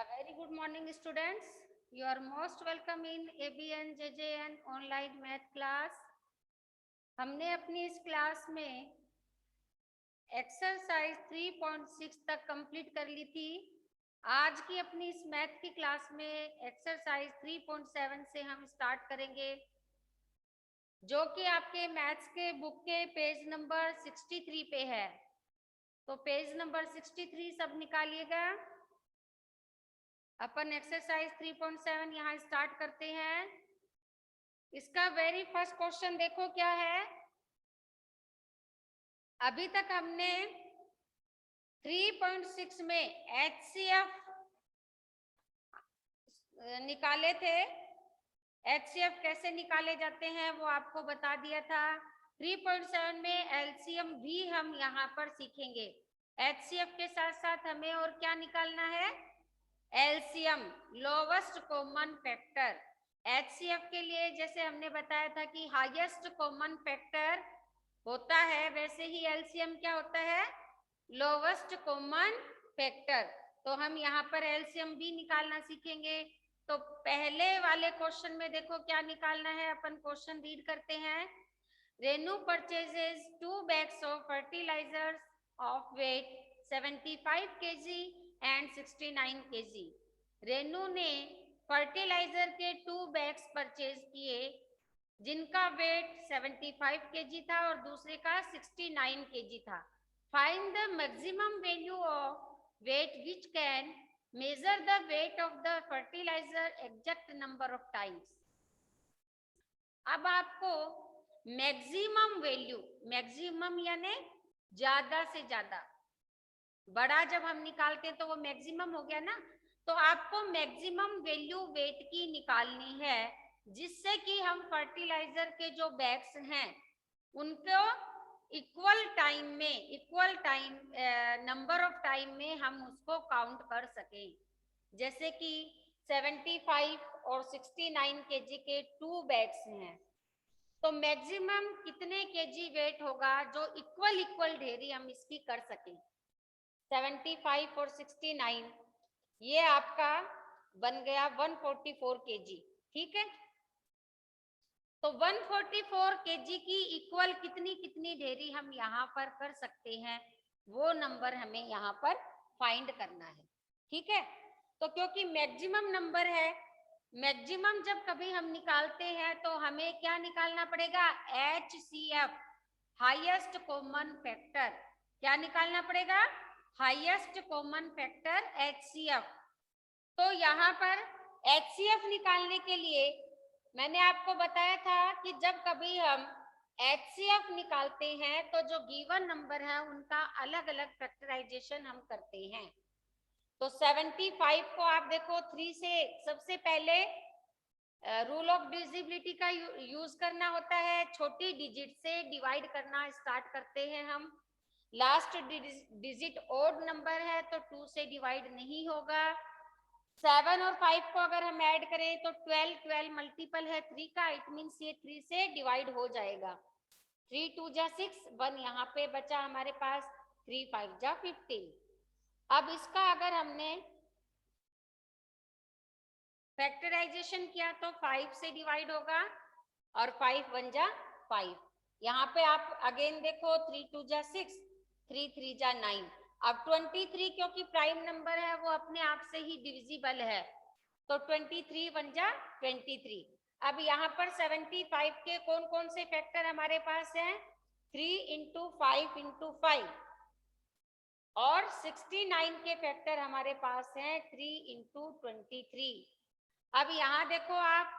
A very good morning, students. You are most welcome in ABN JJN online math class. हमने अपनी इस class में exercise 3.6 तक complete कर ली थी। आज की अपनी इस मैथ की क्लास में एक्सरसाइज 3.7 से हम स्टार्ट करेंगे, जो कि आपके मैथ्स के बुक के पेज नंबर 63 पे है। तो पेज नंबर 63 सब निकालिएगा। अपन एक्सरसाइज 3.7 यहाँ स्टार्ट करते हैं। इसका वेरी फर्स्ट क्वेश्चन देखो क्या है। अभी तक हमने 3.6 में HCF निकाले थे। HCF कैसे निकाले जाते हैं वो आपको बता दिया था। 3.7 में LCM भी हम यहाँ पर सीखेंगे। HCF के साथ साथ हमें और क्या निकालना है? LCM, lowest common factor. HCF के लिए जैसे हमने बताया था कि हाईएस्ट कॉमन फैक्टर होता है, वैसे ही LCM क्या होता है? Lowest common factor. तो हम यहाँ पर LCM भी निकालना सीखेंगे। तो पहले वाले क्वेश्चन में देखो क्या निकालना है। अपन क्वेश्चन रीड करते हैं। Renu purchases 2 bags of fertilizers of weight 75 kg and 69 kg। Renu ने फर्टिलाइजर के 2 बैग्स परचेज किए, जिनका वेट 75 kg था और दूसरे का 69 kg था। Find the maximum value of weight which can measure the weight of the fertiliser exact number of times. अब आपको मैक्सिमम वैल्यू, मैक्सिमम यानी ज्यादा से ज्यादा, बड़ा जब हम निकालते हैं तो वो मैक्सिमम हो गया ना। तो आपको मैक्सिमम वैल्यू वेट की निकालनी है, जिससे कि हम फर्टिलाइजर के जो बैग्स हैं उनको equal time number of time में हम उसको काउंट कर सकें। जैसे कि 75 और 69 केजी के 2 बैग्स हैं, तो मैक्सिमम कितने केजी वेट होगा जो इक्वल ढेरी हम इसकी कर सकें। 75 और 69, ये आपका बन गया 144 केजी। ठीक है, तो 144 केजी की इक्वल कितनी कितनी ढेरी हम यहाँ पर कर सकते हैं, वो नंबर हमें यहाँ पर फाइंड करना है। ठीक है, तो क्योंकि मैक्सिमम नंबर है, मैक्सिमम जब कभी हम निकालते हैं तो हमें क्या निकालना पड़ेगा? HCF, highest common factor. क्या निकालना पड़ेगा? Highest common factor HCF। तो यहाँ पर HCF निकालने के लिए मैंने आपको बताया था कि जब कभी हम HCF निकालते हैं तो जो गिवन नंबर है उनका अलग अलग फैक्टराइजेशन हम करते हैं। तो 75 को आप देखो 3 से सबसे पहले रूल ऑफ डिविजिबिलिटी का यूज करना होता है। छोटी डिजिट से डिवाइड करना स्टार्ट करते हैं हम। लास्ट डिजिट ओड नंबर है तो 2 से डिवाइड नहीं होगा। 7 और 5 को अगर हम ऐड करें तो 12 मल्टीपल है 3 का, इट मीन्स ये 3 से डिवाइड हो जाएगा। 3 2 जा 6, 1 यहाँ पे बचा हमारे पास, 3 5 जा 15। अब इसका अगर हमने फैक्टराइजेशन किया तो 5 से डिवाइड होगा और 5 1 जा 5। यहाँ पे आप अगेन देखो 3 2 जा 6, 3 3 जा 9। अब 23 क्योंकि प्राइम नंबर है वो अपने आप से ही डिविजिबल है, तो 23 1 जा 23। अब यहाँ पर 75 के कौन कौन से फैक्टर हमारे पास हैं? 3 × 5 × 5। और 69 के फैक्टर हमारे पास हैं 3 × 23। अब यहाँ देखो आप,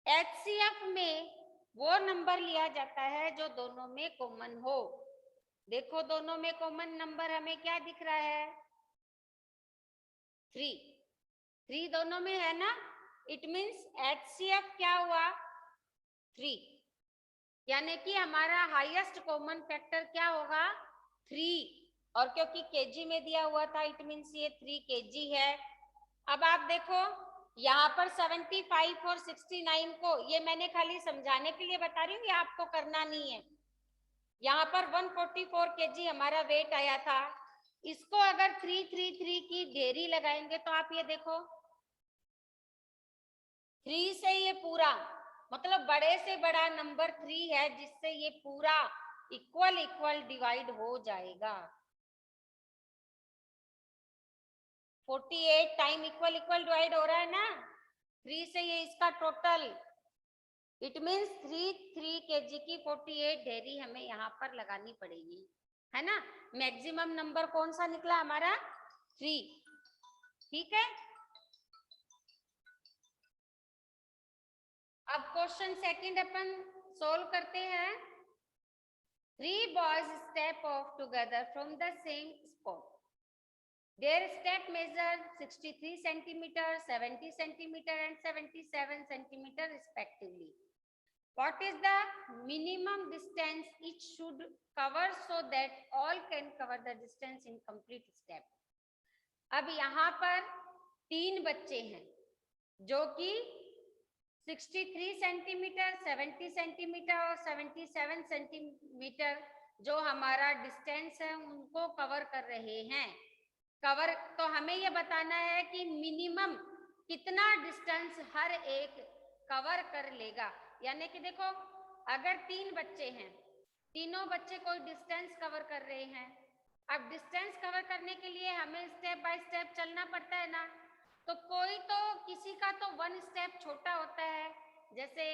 HCF में वो नंबर लिया जाता है जो दोनों में कॉमन हो। देखो दोनों में कॉमन नंबर हमें क्या दिख रहा है? 3 दोनों में है ना। इट मीन्स HCF क्या हुआ? 3, यानी कि हमारा हाईएस्ट कॉमन फैक्टर क्या होगा? 3। और क्योंकि केजी में दिया हुआ था इट मीन्स ये 3 केजी है। अब आप देखो यहाँ पर 75 और 69 को, ये मैंने खाली समझाने के लिए बता रही हूँ, ये आपको करना नहीं है। यहाँ पर 144 केजी हमारा वेट आया था, इसको अगर 333 की ढेरी लगाएंगे तो आप ये देखो 3 से ये पूरा मतलब बड़े से बड़ा नंबर 3 है जिससे ये पूरा इक्वल इक्वल डिवाइड हो जाएगा। 48 टाइम इक्वल इक्वल डिवाइड हो रहा है ना 3 से ये इसका टोटल इट मीन्स 3 kg की 48 ढेरी हमें यहाँ पर लगानी पड़ेगी है ना। मैक्सिमम नंबर कौन सा निकला हमारा 3। ठीक है, अब क्वेश्चन सेकंड अपन सोल्व करते हैं। 3 boys step off together from the same spot. Their step measure 63 centimeter, 70 centimeter and 77 centimeter respectively. What is the minimum distance each should cover so that all can cover the distance in complete step? अब यहाँ पर 3 बच्चे हैं जो कि 63 centimetre, 70 centimetre और 77 centimetre जो हमारा डिस्टेंस है उनको कवर कर रहे हैं। कवर तो हमें ये बताना है कि मिनिमम कितना डिस्टेंस हर एक कवर कर लेगा। यानी कि देखो अगर 3 बच्चे हैं, तीनों बच्चे कोई डिस्टेंस कवर कर रहे हैं। अब डिस्टेंस कवर करने के लिए हमें स्टेप बाय स्टेप चलना पड़ता है ना। तो कोई तो किसी का तो 1 स्टेप छोटा होता है जैसे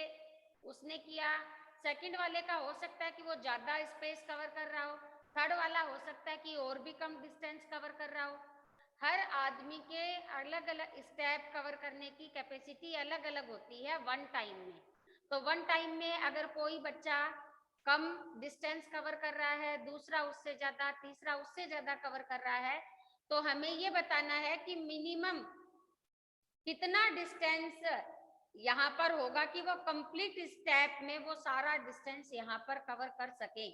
उसने किया, सेकंड वाले का हो सकता है कि वो ज्यादा स्पेस कवर कर रहा हो, थर्ड वाला हो सकता है कि और भी कम डिस्टेंस कवर कर रहा हो। हर आदमी के अलग अलग स्टेप कवर करने की कैपेसिटी अलग अलग होती है वन टाइम में। तो वन टाइम में अगर कोई बच्चा कम डिस्टेंस कवर कर रहा है, दूसरा उससे ज्यादा, तीसरा उससे ज्यादा कवर कर रहा है, तो हमें ये बताना है कि मिनिमम कितना डिस्टेंस यहाँ पर होगा कि वो कंप्लीट स्टेप में वो सारा डिस्टेंस यहाँ पर कवर कर सके।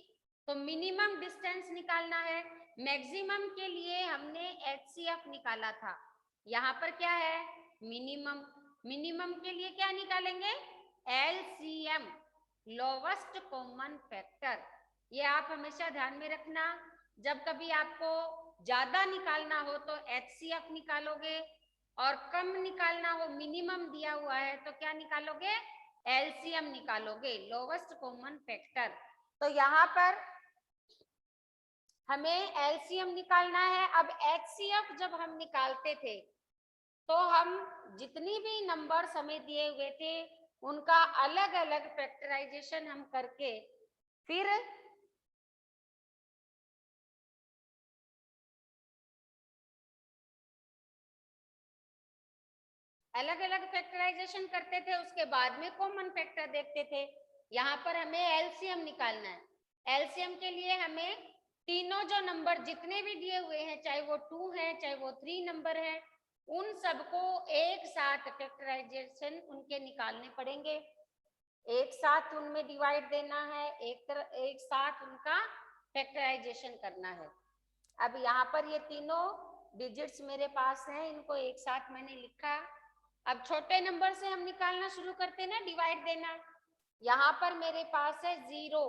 तो मिनिमम डिस्टेंस निकालना है। मैक्सिमम के लिए हमने HCF निकाला था, यहाँ पर क्या है मिनिमम। मिनिमम के लिए क्या निकालेंगे LCM, लोवेस्ट कॉमन फैक्टर। ये आप हमेशा ध्यान में रखना, जब कभी आपको ज्यादा निकालना हो तो HCF निकालोगे और कम निकालना हो, मिनिमम दिया हुआ है तो क्या निकालोगे LCM निकालोगे, लोवेस्ट कॉमन फैक्टर। तो यहाँ पर हमें LCM निकालना है। अब HCF जब हम निकालते थे तो हम जितनी भी नंबर्स हमें दिए हुए थे उनका अलग अलग फैक्टराइजेशन हम करके फिर अलग अलग फैक्टराइजेशन करते थे, उसके बाद में कॉमन फैक्टर देखते थे। यहाँ पर हमें LCM निकालना है। LCM के लिए हमें तीनों जो नंबर जितने भी दिए हुए हैं, चाहे वो 2 है चाहे वो 3 नंबर है, उन सबको एक साथ फैक्टराइजेशन उनके निकालने पड़ेंगे, एक साथ उनमें डिवाइड देना है, एक साथ उनका फैक्टराइजेशन करना है। अब यहाँ पर ये तीनों डिजिट्स मेरे पास हैं, इनको एक साथ मैंने लिखा। अब छोटे नंबर से हम निकालना शुरू करते हैं ना, डिवाइड देना। यहाँ पर मेरे पास है 0,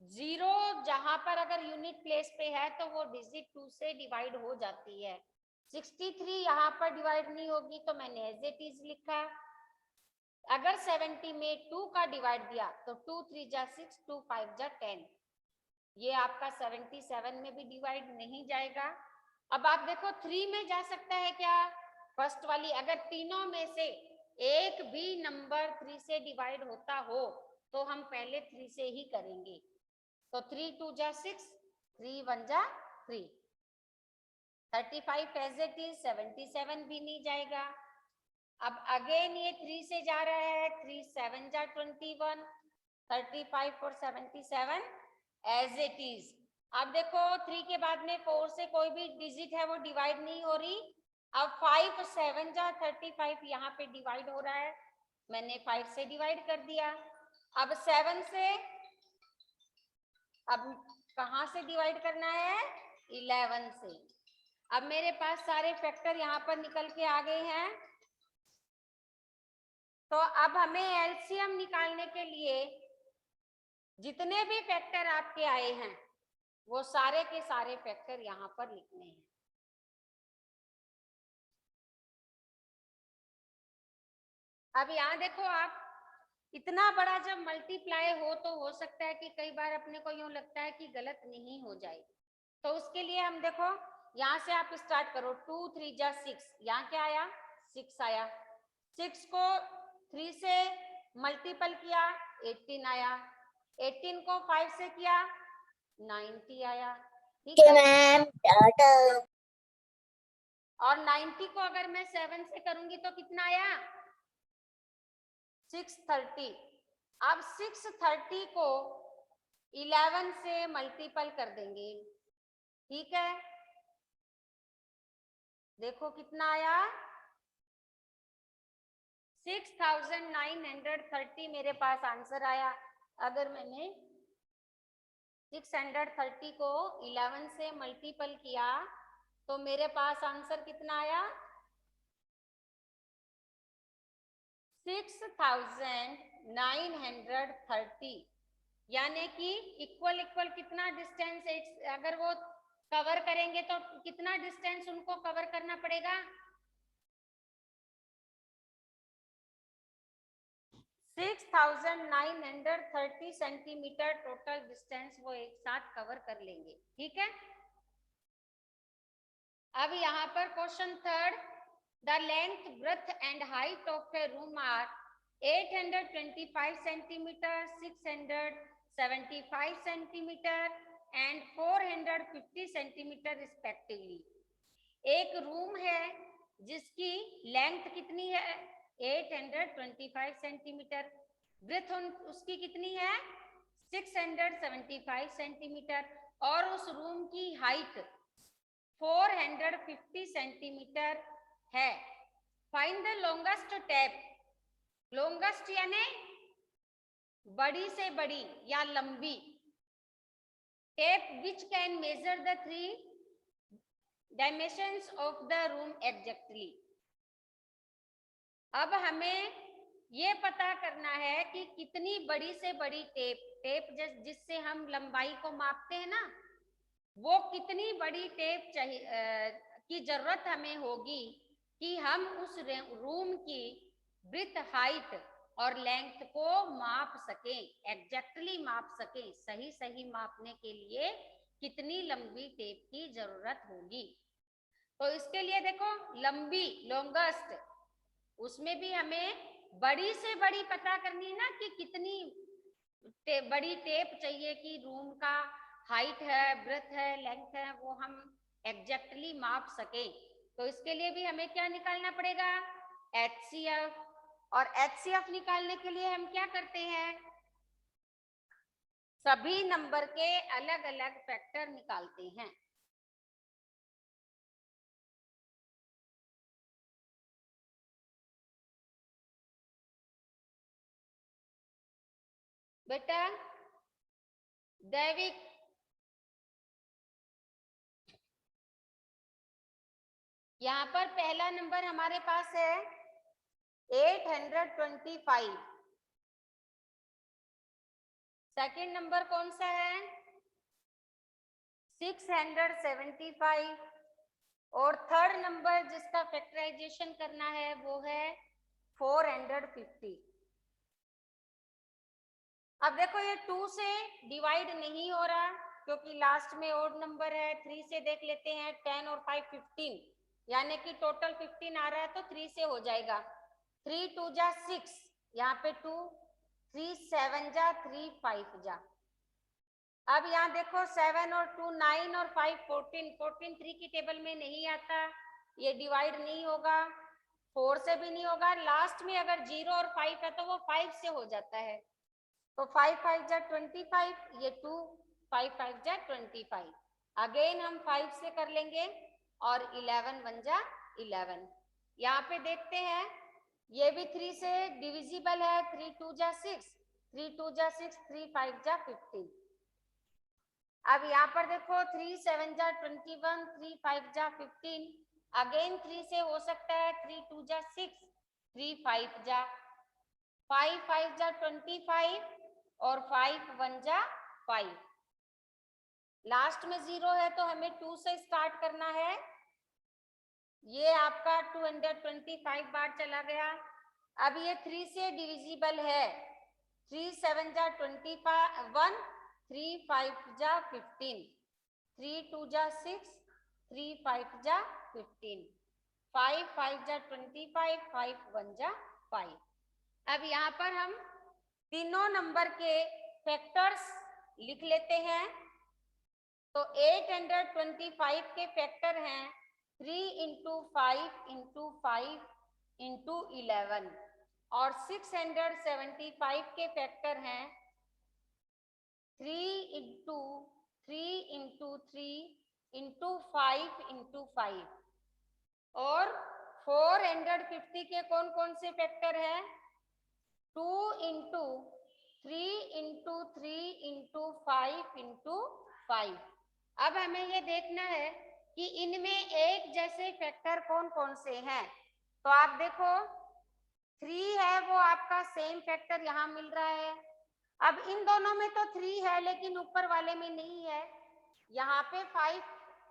0 जहां पर अगर यूनिट प्लेस पे है तो वो डिजिट 2 से डिवाइड हो जाती है। 63 यहाँ पर डिवाइड नहीं होगी तो मैंने एज इट इज लिखा। अगर 70 में 2 का डिवाइड दिया तो 2 3 जा 6, 2 5 जा 10, ये आपका 77 में भी डिवाइड नहीं जाएगा। अब आप देखो 3 में जा सकता है क्या, फर्स्ट वाली, अगर तीनों में से एक भी नंबर 3 से डिवाइड होता हो तो हम पहले 3 से ही करेंगे। तो 3 2 जा 6, 3 1 जा 3, 35 एज इट इज, 77 भी नहीं जाएगा। अब अगेन ये 3 से जा रहा है, 3 7 जा 21, 35 और 77 एज इट इज। अब देखो 3 के बाद में 4 से कोई भी डिजिट है वो डिवाइड नहीं हो रही। अब 5 7 जा 35 यहाँ पे डिवाइड हो रहा है, मैंने 5 से डिवाइड कर दिया। अब 7 से अब कहाँ से डिवाइड करना है 11 से। अब मेरे पास सारे फैक्टर यहाँ पर निकल के आ गए हैं। तो अब हमें LCM निकालने के लिए जितने भी फैक्टर आपके आए हैं वो सारे के सारे फैक्टर यहाँ पर लिखने हैं। अब यहाँ देखो आप, इतना बड़ा जब मल्टीप्लाई हो तो हो सकता है कि कई बार अपने को यूं लगता है कि गलत नहीं हो जाए, तो उसके लिए हम देखो यहाँ से आप स्टार्ट करो। 2 3 जा 6, यहाँ क्या आया 6 आया। 6 को 3 से मल्टीपल किया 18 आया। 18 को 5 से किया 90 आया। ठीक है मैम। और 90 को अगर मैं 7 से करूंगी तो कितना आया 630। अब 630 को 11 से मल्टीपल कर देंगे। ठीक है, देखो कितना आया 6930 मेरे पास आंसर आया। अगर मैंने 630 को 11 से मल्टीपल किया तो मेरे पास आंसर कितना आया 6930। यानी कि इक्वल इक्वल कितना डिस्टेंस, अगर वो कवर करेंगे तो कितना डिस्टेंस उनको कवर करना पड़ेगा 6930 सेंटीमीटर टोटल डिस्टेंस वो एक साथ कवर कर लेंगे। ठीक है, अब यहाँ पर question third, the length breadth and height of a room are 825 centimetre, 675 centimetre and 450 centimetre respectively. एक रूम है जिसकी लेंथ कितनी है 825 सेंटीमीटर, ब्रेथ उसकी कितनी है 675 सेंटीमीटर और उस रूम की हाइट 450 सेंटीमीटर है। Find the longest tape, longest यानी बड़ी से बड़ी या लंबी tape which can measure the 3 dimensions of the room exactly. अब हमें ये पता करना है कि कितनी बड़ी से बड़ी टेप जिससे हम लंबाई को मापते हैं ना, वो कितनी बड़ी टेप चाहिए की जरूरत हमें होगी कि हम उस रूम की ब्रेथ, हाइट और लेंथ को माप सकें, एग्जैक्टली माप सकें। सही सही मापने के लिए कितनी लंबी टेप की जरूरत होगी। तो इसके लिए देखो लंबी लॉन्गेस्ट, उसमें भी हमें बड़ी से बड़ी पता करनी है ना कि कितनी बड़ी टेप चाहिए कि रूम का हाइट है, ब्रेथ है, लेंथ है, वो हम एग्जैक्टली माप सके। तो इसके लिए भी हमें क्या निकालना पड़ेगा HCF, और HCF निकालने के लिए हम क्या करते हैं सभी नंबर के अलग अलग फैक्टर निकालते हैं। बेटा दैविक, यहाँ पर पहला नंबर हमारे पास है 825, सेकंड नंबर कौन सा है 675 और थर्ड नंबर जिसका फैक्टराइजेशन करना है वो है 450। अब देखो ये 2 से डिवाइड नहीं हो रहा क्योंकि लास्ट में ओड नंबर है। 3 से देख लेते हैं, 10 और 5 15, यानी कि टोटल 15 आ रहा है तो 3 से हो जाएगा। 3 2 जा 6, यहाँ पे 2, 3 7 जा 3 5 जा। अब यहाँ देखो 7 और 2 9 और 5 14, 14 3 की टेबल में नहीं आता, ये डिवाइड नहीं होगा, 4 से भी नहीं होगा। लास्ट में अगर 0 और 5 है तो वो 5 से हो जाता है। तो 5 5 जा 25, ये 2 5 5 जा 25। अगेन हम 5 से कर लेंगे और 11 1 जा 11। यहाँ पे देखते हैं ये भी 3 से डिविजिबल है, 3 2 जा 6, 3 2 जा 6, 3 5 जा 15। अब यहाँ पर देखो 3 7 जा 21, 3 5 जा 15, अगेन 3 से हो सकता है, 3 2 जा 6, 3 5 जा 5 5 जा 25 और 5 1 जा 5, लास्ट में 0 है तो हमें 2 से स्टार्ट करना है। ये आपका 225 बार चला गया। अब ये 3 से डिविजिबल है। 3 7 जा 21, 3 5 जा 15, 3 2 जा 6, 3 5 जा 15, 5 5 जा 25, 5 1 जा 5। अब यहाँ पर हम तीनों नंबर के फैक्टर्स लिख लेते हैं। तो 825 के फैक्टर हैं 3 इंटू 5 इंटू 5 इंटू 11, और 675 के फैक्टर हैं 3 इंटू 3 इंटू 3 इंटू 5 इंटू 5, और 450 के कौन कौन से फैक्टर हैं 2 इंटू 3 इंटू 3 इंटू 5 इंटू 5। अब हमें ये देखना है कि इनमें एक जैसे फैक्टर कौन कौन से हैं। तो आप देखो 3 है वो आपका सेम फैक्टर यहाँ मिल रहा है। अब इन दोनों में तो 3 है लेकिन ऊपर वाले में नहीं है। यहाँ पे 5,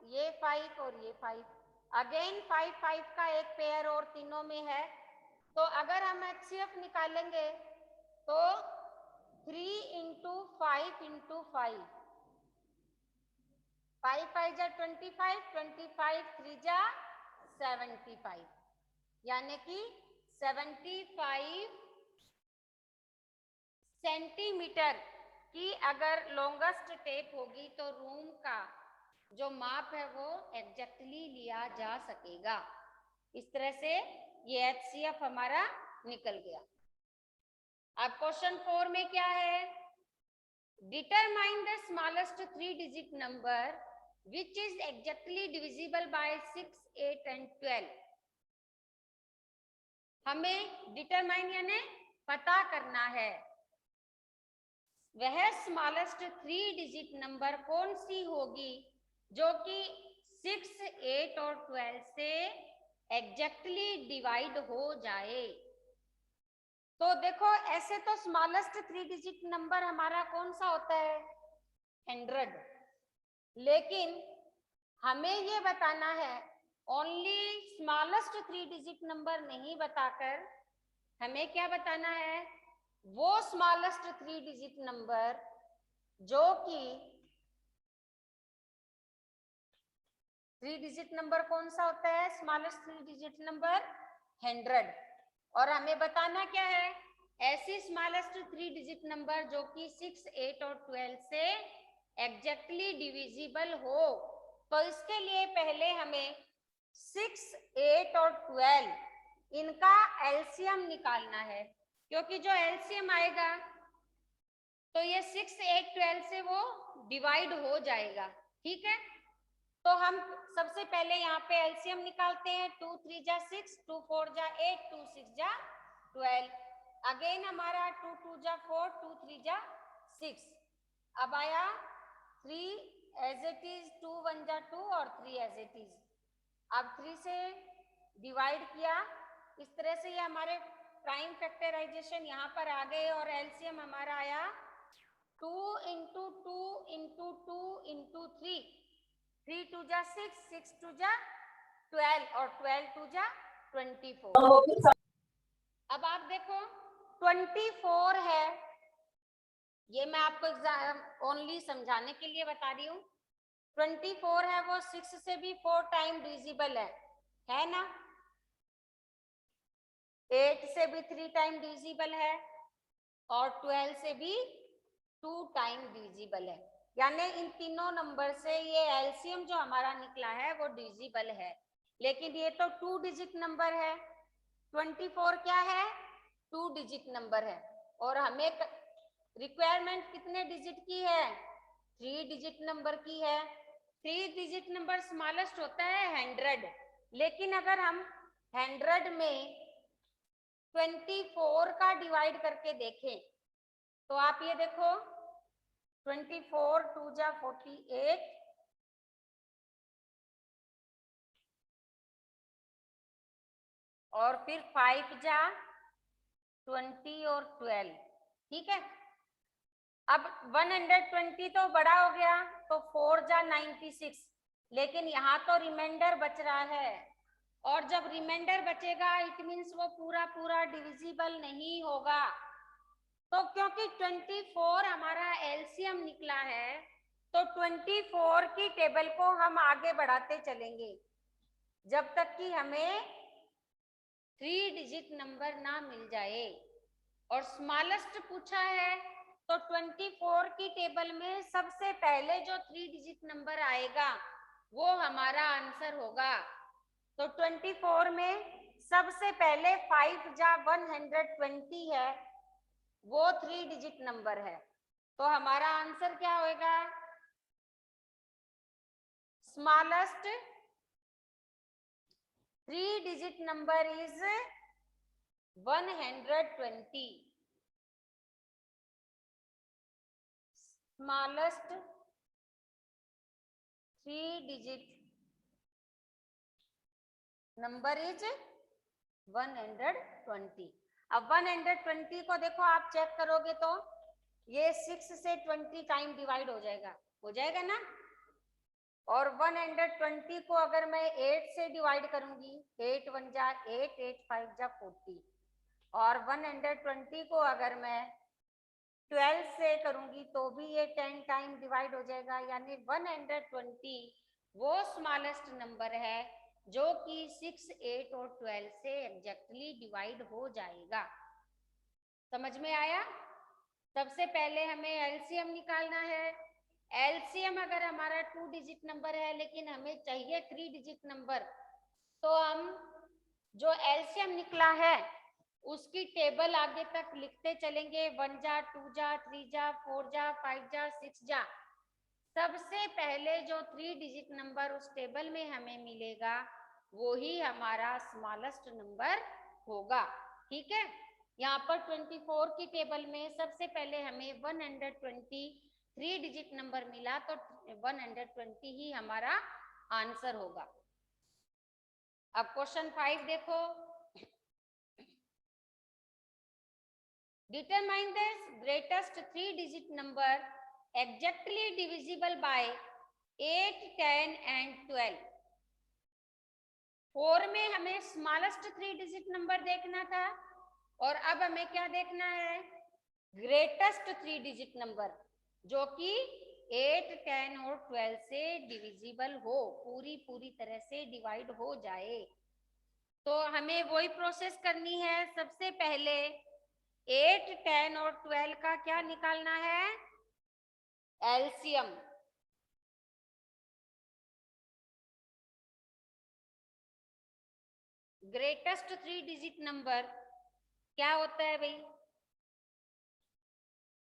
ये 5 और ये 5, अगेन 5 5 का एक पेयर और तीनों में है। तो अगर हम HCF निकालेंगे तो 3 इंटू 5 इंटू 5, 5 5 जा 25, 25 3 जा 75, यानी कि 75 सेंटीमीटर की अगर लॉन्गेस्ट टेप होगी तो रूम का जो माप है वो एग्जैक्टली लिया जा सकेगा। इस तरह से ये HCF हमारा निकल गया। अब क्वेश्चन 4 में क्या है, determine the smallest 3 digit number which is exactly divisible by 6, 8 and 12। हमें डिटरमाइन यानी पता करना है वह स्मॉलेस्ट 3 डिजिट नंबर कौन सी होगी जो कि 6, 8 और 12 से एग्जैक्टली डिवाइड हो जाए। तो देखो ऐसे तो स्मॉलेस्ट 3 डिजिट नंबर हमारा कौन सा होता है 100, लेकिन हमें ये बताना है ओनली स्मॉलेस्ट 3 डिजिट नंबर नहीं बताकर हमें क्या बताना है, वो स्मॉलेस्ट 3 डिजिट नंबर जो कि 3 डिजिट नंबर कौन सा होता है स्मॉलेस्ट 3 डिजिट नंबर 100। और हमें बताना क्या है, ऐसी स्मॉलेस्ट 3 डिजिट नंबर जो कि 6, 8 और 12 से एग्जैक्टली डिविजिबल हो। तो इसके लिए पहले हमें 6, 8 और 12 इनका एलसीएम निकालना है, क्योंकि जो एलसीएम आएगा तो ये 6, 8, 12 से वो डिवाइड हो जाएगा। ठीक है, तो हम सबसे पहले यहाँ पे एलसीएम निकालते हैं। 2 3 जा 6, 2 4 जा 8, 2 6 जा 12, अगेन हमारा 2 2 जा 4, 2 3 जा 6। अब आया 3 एज इट इज, 2 1 जा 2 और 3 एज इट इज। अब 3 से डिवाइड किया, इस तरह से ये हमारे प्राइम फैक्टराइजेशन यहाँ पर आ गए और एलसीएम हमारा आया 2 इंटू 2 इंटू 2 इंटू 3, 3 2 जा 6, 6 2 जा 12 और 12 2 जा 24। अब आप देखो 24 है, ये मैं आपको ओनली समझाने के लिए बता रही हूँ। 24 है वो 6 से भी 4 टाइम डिविजिबल है ना, 8 से भी 3 टाइम डिविजिबल है और 12 से भी 2 टाइम डिविजिबल है। यानी इन तीनों नंबर से ये एलसीएम जो हमारा निकला है वो डिविजिबल है। लेकिन ये तो 2 डिजिट नंबर है, 24 क्या है 2 डिजिट नंबर है, और हमें रिक्वायरमेंट कितने डिजिट की है 3 डिजिट नंबर की है। 3 डिजिट नंबर स्मॉलेस्ट होता है 100, लेकिन अगर हम 100 में 24 का डिवाइड करके देखें तो आप ये देखो 24 2 जा 48 और फिर 5 जा 20 और 12। ठीक है, अब 120 तो बड़ा हो गया, तो 4 जा 96, लेकिन यहाँ तो रिमाइंडर बच रहा है, और जब रिमाइंडर बचेगा इट मीन्स वो पूरा पूरा डिविजिबल नहीं होगा। तो क्योंकि 24 हमारा एलसीएम निकला है, तो 24 की टेबल को हम आगे बढ़ाते चलेंगे जब तक कि हमें 3 डिजिट नंबर ना मिल जाए। और स्मॉलेस्ट पूछा है, तो 24 की टेबल में सबसे पहले जो 3 डिजिट नंबर आएगा वो हमारा आंसर होगा। तो 24 में सबसे पहले 5 जा 120 है, वो 3 डिजिट नंबर है, तो हमारा आंसर क्या होगा? Smallest 3 digit number is 120। Smallest 3 digit number is 120। अब 120 को देखो, आप चेक करोगे तो ये 6 से 20 टाइम डिवाइड हो जाएगा ना। और 120 को अगर मैं 8 से डिवाइड करूंगी, 8 1 जा 8, 8 5 जा 40, और 120 को अगर मैं 12 से करूंगी तो भी ये 10 टाइम डिवाइड हो जाएगा, यानी 120 वो स्मॉलेस्ट नंबर है जो कि 6, 8 और 12 से एग्जैक्टली डिवाइड हो जाएगा। समझ में आया? सबसे पहले हमें एलसीएम निकालना है। एलसीएम अगर हमारा 2 डिजिट नंबर है लेकिन हमें चाहिए 3 डिजिट नंबर, तो हम जो एलसीएम निकला है उसकी टेबल आगे तक लिखते चलेंगे। 1 जा 2 जा 3 जा 4 जा 5 जा 6 जा। सबसे पहले जो 3 डिजिट नंबर उस टेबल में हमें मिलेगा वो ही हमारा स्मॉलेस्ट नंबर होगा। ठीक है, यहाँ पर 24 की टेबल में सबसे पहले हमें 120 3 डिजिट नंबर मिला, तो 120 ही हमारा आंसर होगा। अब क्वेश्चन 5 देखो। Determine the greatest 3 digit number exactly divisible by 8, 10 and 12। 4 में हमें स्मॉलेस्ट 3 डिजिट नंबर देखना था, और अब हमें क्या देखना है? ग्रेटेस्ट 3 डिजिट नंबर जो कि 8, 10 और 12 से डिविजिबल हो, पूरी तरह से डिवाइड हो जाए। तो हमें वही प्रोसेस करनी है। सबसे पहले 8, 10 और 12 का क्या निकालना है? एलसीएम। ग्रेटेस्ट 3 डिजिट नंबर क्या होता है भाई?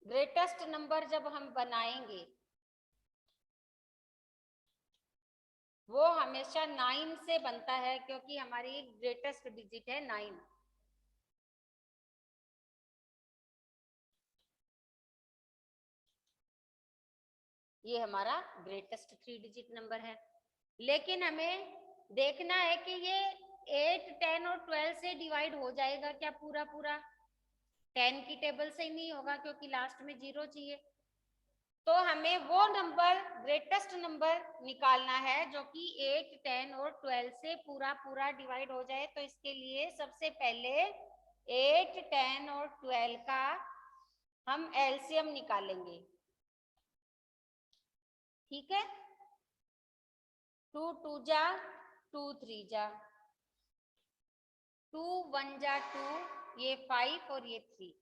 ग्रेटेस्ट नंबर जब हम बनाएंगे वो हमेशा 9 से बनता है, क्योंकि हमारी ग्रेटेस्ट डिजिट है 9। ये हमारा ग्रेटेस्ट 3 डिजिट नंबर है। लेकिन हमें देखना है कि ये 8, 10 और 12 से डिवाइड हो जाएगा क्या पूरा पूरा? 10 की टेबल से ही नहीं होगा, क्योंकि लास्ट में 0 चाहिए। तो हमें वो नंबर, ग्रेटेस्ट नंबर निकालना है जो कि 8, 10 और 12 से पूरा डिवाइड हो जाए। तो इसके लिए सबसे पहले 8, 10 और 12 का हम एलसीएम निकालेंगे। ठीक है, 2 2 जा 2 3 जा 2 1 जा 2, ये 5 और ये 3।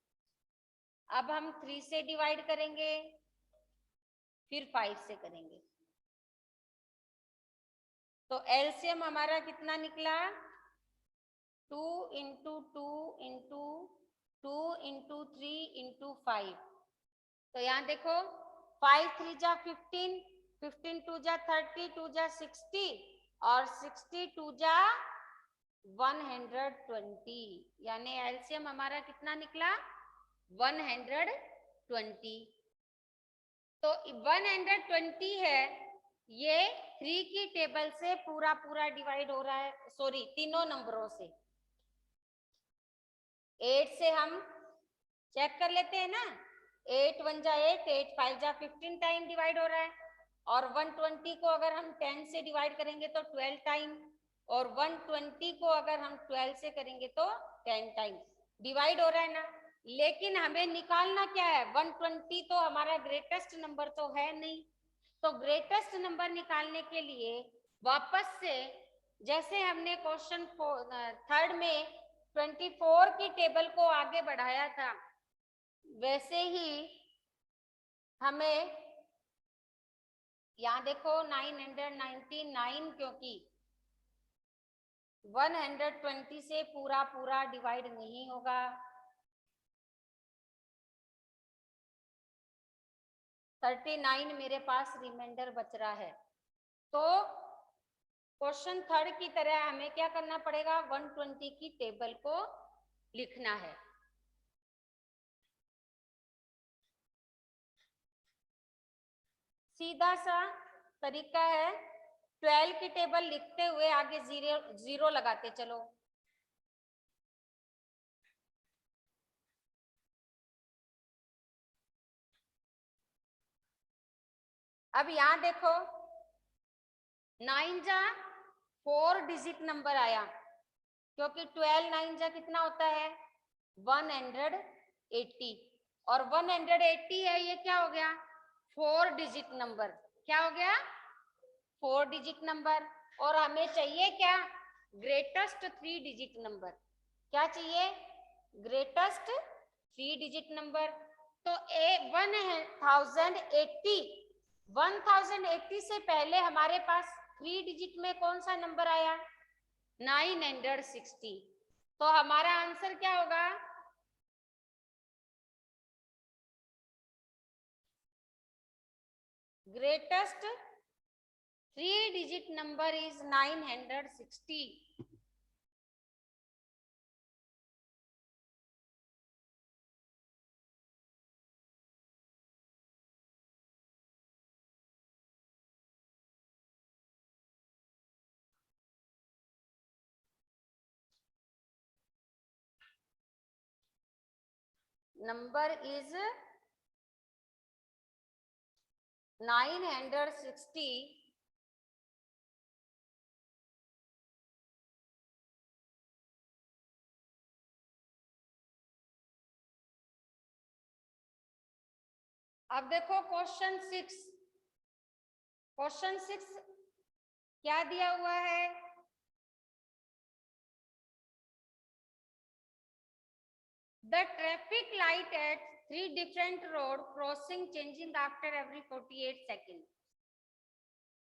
अब हम 3 से डिवाइड करेंगे, फिर 5 से करेंगे, तो एलसीएम हमारा कितना निकला? 2 इंटू 2 इंटू 2 इंटू 3 इंटू 5। तो यहाँ देखो, 5 3 जा 15, 15 2 जा 30, 2 जा 60 और 60 2 जा 120, यानी एलसीएम हमारा कितना निकला? 120। तो 120 है, ये 3 की टेबल से पूरा डिवाइड हो रहा है, सॉरी तीनों नंबरों से। 8 से हम चेक कर लेते हैं ना, 8 1 जा 8, 8 5 जा 15 टाइम डिवाइड हो रहा है। और 120 को अगर हम 10 से डिवाइड करेंगे तो 12 टाइम, और 120 को अगर हम 12 से करेंगे तो 10 टाइम डिवाइड हो रहा है ना। लेकिन हमें निकालना क्या है, 120 तो हमारा ग्रेटेस्ट नंबर तो है नहीं। तो ग्रेटेस्ट नंबर निकालने के लिए वापस से जैसे हमने क्वेश्चन 3rd में 24 की टेबल को आगे बढ़ाया था, वैसे ही हमें यहाँ देखो 999, क्योंकि 120 से पूरा पूरा डिवाइड नहीं होगा, 39 मेरे पास रिमाइंडर बच रहा है। तो क्वेश्चन 3rd की तरह हमें क्या करना पड़ेगा, 120 की टेबल को लिखना है। सीधा सा तरीका है, 12 की टेबल लिखते हुए आगे जीरो लगाते चलो। अब यहाँ देखो 9 जा 4 डिजिट नंबर आया, क्योंकि 12 9 जा कितना होता है 180, और 180 है, ये क्या हो गया 4 डिजिट नंबर। क्या हो गया 4 डिजिट नंबर। और हमें चाहिए क्या, ग्रेटेस्ट 3 डिजिट नंबर। क्या चाहिए, ग्रेटेस्ट 3 डिजिट नंबर। तो 1080 से पहले हमारे पास 3 डिजिट में कौन सा नंबर आया, 960। तो हमारा आंसर क्या होगा, greatest 3 digit number is 960। number is 960 अब देखो क्वेश्चन 6 क्या दिया हुआ है, the traffic light at 3 different road crossing changing after every 48 second,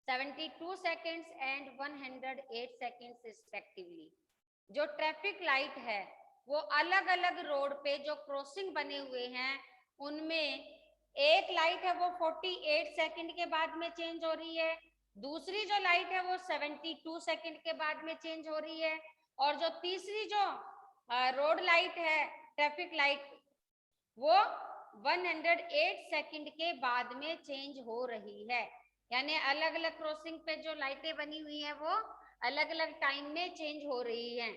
72 seconds and 108 seconds respectively. जो ट्रैफिक लाइट है वो अलग अलग रोड पे जो क्रॉसिंग बने हुए हैं उनमें एक लाइट है वो 48 सेकंड के बाद में चेंज हो रही है, दूसरी जो लाइट है वो 72 सेकंड के बाद में चेंज हो रही है, और जो तीसरी जो रोड लाइट है ट्रैफिक लाइट वो 108 सेकंड के बाद में चेंज हो रही है। यानी अलग अलग क्रॉसिंग पे जो लाइटें बनी हुई है वो अलग अलग टाइम में चेंज हो रही हैं।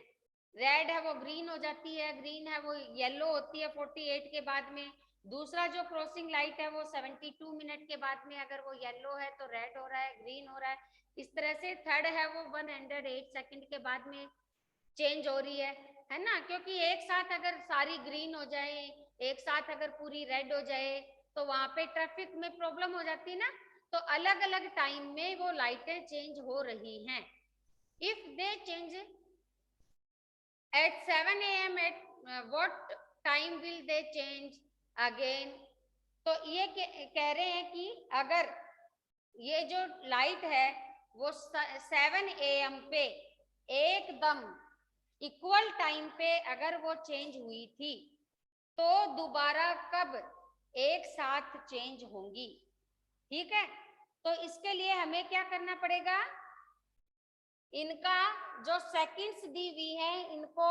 रेड है वो ग्रीन हो जाती है, ग्रीन है वो येलो होती है 48 के बाद में, दूसरा जो क्रॉसिंग लाइट है वो 72 मिनट के बाद में अगर वो येलो है तो रेड हो रहा है, ग्रीन हो रहा है। इस तरह से थर्ड है वो 108 सेकंड के बाद में चेंज हो रही है ना, क्योंकि एक साथ अगर सारी ग्रीन हो जाए, एक साथ अगर पूरी रेड हो जाए तो वहां पे ट्रैफिक में प्रॉब्लम हो जाती है ना। तो अलग अलग टाइम में वो लाइटें चेंज हो रही हैं। If they change at 7 a.m. at what time will they change again? तो ये कह रहे हैं कि अगर ये जो लाइट है वो 7 a.m. पे एकदम इक्वल टाइम पे अगर वो चेंज हुई थी तो दोबारा कब एक साथ चेंज होंगी। ठीक है, तो इसके लिए हमें क्या करना पड़ेगा, इनका जो सेकंड्स दी हुई है इनको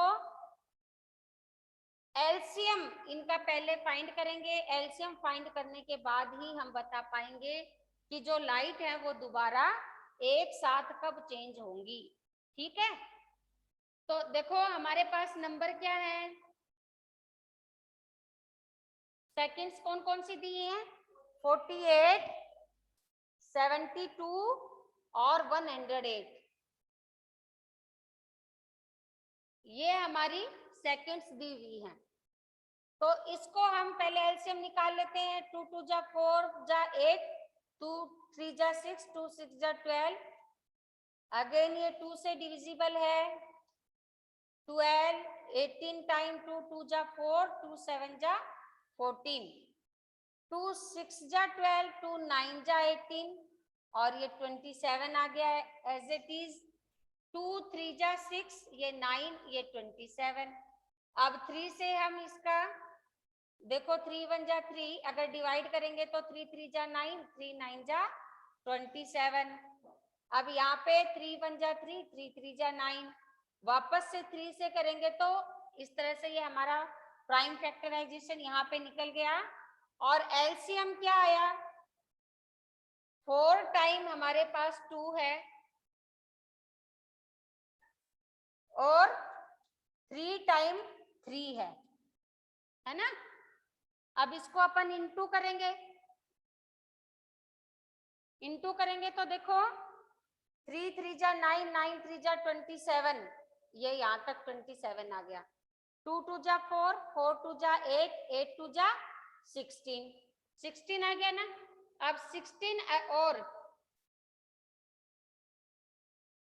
एलसीएम इनका पहले फाइंड करेंगे, एलसीएम फाइंड करने के बाद ही हम बता पाएंगे कि जो लाइट है वो दोबारा एक साथ कब चेंज होंगी। ठीक है, तो देखो हमारे पास नंबर क्या है, सेकंड्स कौन कौन सी दी हैं, 48 72 और 108, ये हमारी सेकंड्स दी हुई हैं। तो इसको हम पहले एलसीएम निकाल लेते हैं। 2 2 जा 4 जा 8, 2 3 जा 6, 2 6 जा 12, अगेन ये 2 से डिविजिबल है, 12, 18 टाइम 2 2 जा 4, 2 7 जा 14, 2 6 जा 12, 2 9 जा 18 और ये 27 आ गया है एज इट इज। 2 3 जा 6, ये 9, ये 27। अब 3 से हम इसका देखो 3 1 जा 3, अगर डिवाइड करेंगे तो 3 3 जा 9, 3 9 जा 27। अब यहाँ पे 3 1 जा 3, 3 3 जा 9, वापस से 3 से करेंगे तो इस तरह से ये हमारा प्राइम फैक्टराइजेशन यहाँ पे निकल गया। और एलसीएम क्या आया, 4 टाइम हमारे पास 2 है और 3 टाइम 3 है ना। अब इसको अपन इनटू करेंगे, इनटू करेंगे तो देखो 3 3 जा 9, 9 3 जा 27, ये यहाँ तक 27 आ गया। 2 2 जा 4, 4 2 जा 8, 8 2 जा 16, 16 आ गया ना। अब 16 और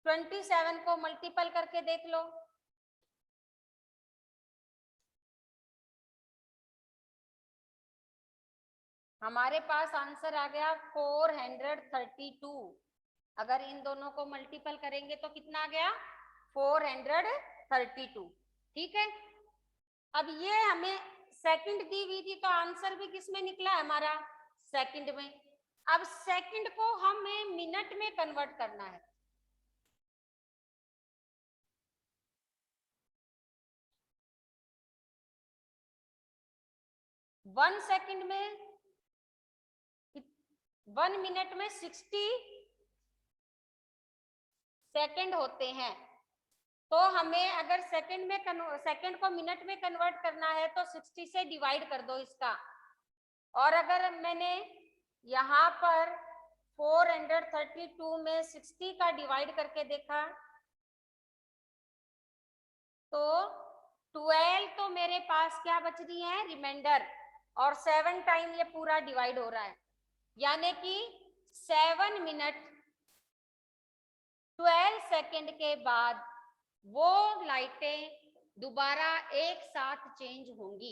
27 को मल्टीपल करके देख लो, हमारे पास आंसर आ गया 432। अगर इन दोनों को मल्टीपल करेंगे तो कितना आ गया, 432। ठीक है। अब ये हमें सेकंड दी हुई थी तो आंसर भी किस में निकला हमारा, सेकंड में। अब सेकंड को हमें मिनट में कन्वर्ट करना है। वन सेकंड में 1 मिनट में 60 सेकंड होते हैं। तो हमें अगर सेकंड को मिनट में कन्वर्ट करना है तो 60 से डिवाइड कर दो इसका। और अगर मैंने यहाँ पर 432 में 60 का डिवाइड करके देखा तो 12 तो मेरे पास क्या बच रही है, रिमाइंडर, और 7 टाइम ये पूरा डिवाइड हो रहा है, यानी कि 7 मिनट 12 सेकंड के बाद वो लाइटें दोबारा एक साथ चेंज होंगी।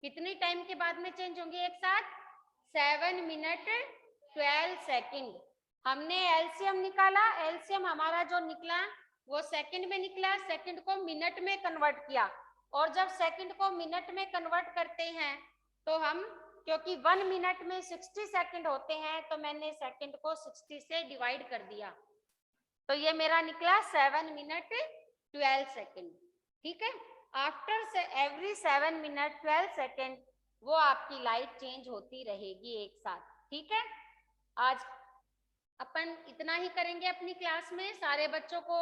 कितने टाइम के बाद में चेंज होंगी एक साथ, 7 मिनट 12 सेकंड। हमने एलसीएम निकाला, एलसीएम हमारा जो निकला वो सेकंड में निकला, सेकंड को मिनट में कन्वर्ट किया। और जब सेकंड को मिनट में कन्वर्ट करते हैं तो हम, क्योंकि 1 मिनट में 60 सेकंड होते हैं तो मैंने सेकंड को 60 से डिवाइड कर दिया, तो ये मेरा निकला 7 मिनट 12 सेकंड। ठीक है। आफ्टर एवरी 7 मिनट 12 सेकंड वो आपकी लाइट चेंज होती रहेगी एक साथ। ठीक है। आज अपन इतना ही करेंगे अपनी क्लास में। सारे बच्चों को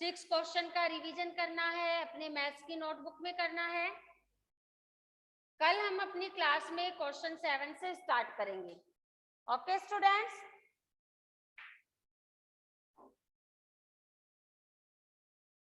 6 क्वेश्चन का रिवीजन करना है, अपने मैथ्स की नोटबुक में करना है। कल हम अपनी क्लास में क्वेश्चन 7 से स्टार्ट करेंगे। Okay students.